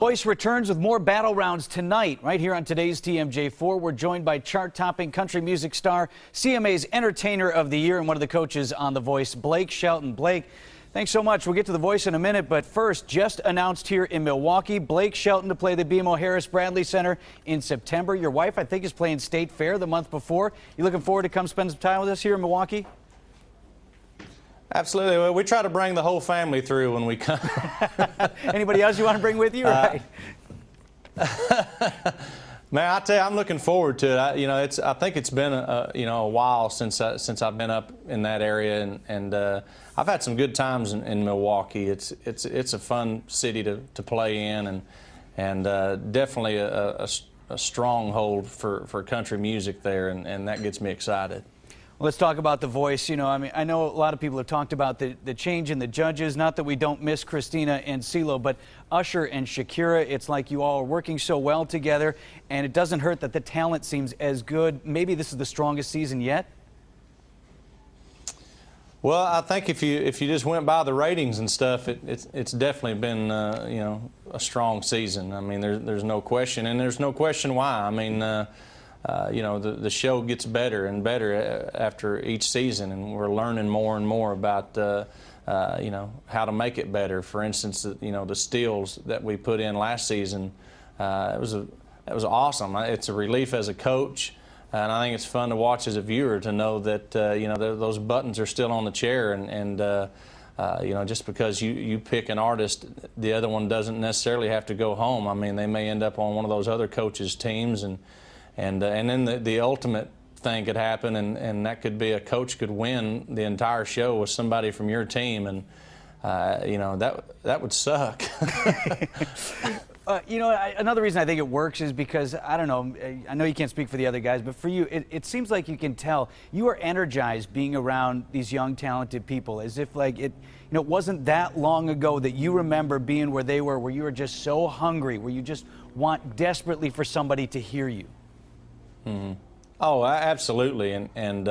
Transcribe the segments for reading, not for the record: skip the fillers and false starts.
Voice returns with more battle rounds tonight, right here on today's TMJ4. We're joined by chart-topping country music star, CMA's Entertainer of the Year, and one of the coaches on The Voice, Blake Shelton. Blake, thanks so much. We'll get to The Voice in a minute, but first, just announced here in Milwaukee, Blake Shelton to play the BMO Harris Bradley Center in September. Your wife, I think, is playing State Fair the month before. You looking forward to come spend some time with us here in Milwaukee? Absolutely. Well, we try to bring the whole family through when we come. Anybody else you want to bring with you? Right? Man, I tell you, I'm looking forward to it. I think it's been a while since I've been up in that area, and I've had some good times in Milwaukee. It's a fun city to play in, and definitely a stronghold for country music there, and that gets me excited. Well, let's talk about The Voice. I know a lot of people have talked about the change in the judges. Not that we don't miss Christina and CeeLo, but Usher and Shakira, it's like you all are working so well together, and it doesn't hurt that the talent seems as good. Maybe this is the strongest season yet? Well, I think if you just went by the ratings and stuff, it's definitely been a strong season. I mean, there's no question, and there's no question why. I mean, the show gets better and better after each season, and we're learning more and more about how to make it better. For instance, the stills that we put in last season, it was awesome. It's a relief as a coach, and I think it's fun to watch as a viewer to know that those buttons are still on the chair, and just because you pick an artist, the other one doesn't necessarily have to go home. I mean, they may end up on one of those other coaches' teams, and then the ultimate thing could happen, and that could be a coach could win the entire show with somebody from your team, and that would suck. Another reason I think it works is because, I don't know, I know you can't speak for the other guys, but for you, it seems like you can tell you are energized being around these young, talented people, as if like it wasn't that long ago that you remember being where they were, where you were just so hungry, where you just want desperately for somebody to hear you. Mm-hmm. Oh, absolutely, and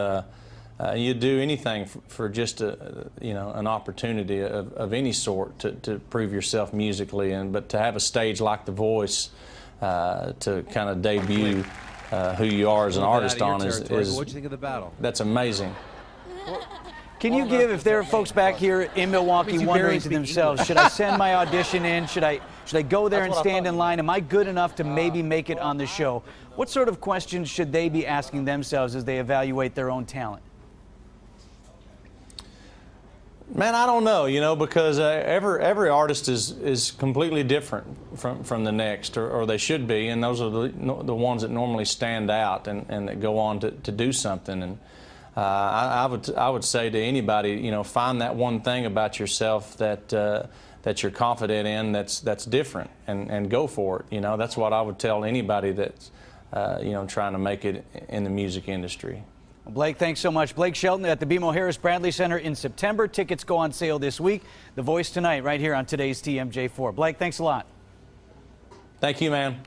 you'd do anything for just an opportunity of any sort to prove yourself musically, but to have a stage like The Voice to kind of debut who you are as an artist on is what'd you think of the battle? That's amazing. Can you give, if there are folks back here in Milwaukee wondering to themselves, should I send my audition in? Should I go there and stand in line? Am I good enough to maybe make it on the show? What sort of questions should they be asking themselves as they evaluate their own talent? Man, I don't know, because every artist is completely different from the next, or they should be, and those are the ones that normally stand out and that go on to do something. And I would say to anybody, find that one thing about yourself that you're confident in, that's different, and go for it. That's what I would tell anybody that's trying to make it in the music industry. Well, Blake, thanks so much. Blake Shelton at the BMO Harris Bradley Center in September. Tickets go on sale this week. The Voice tonight, right here on today's TMJ4. Blake, thanks a lot. Thank you, man.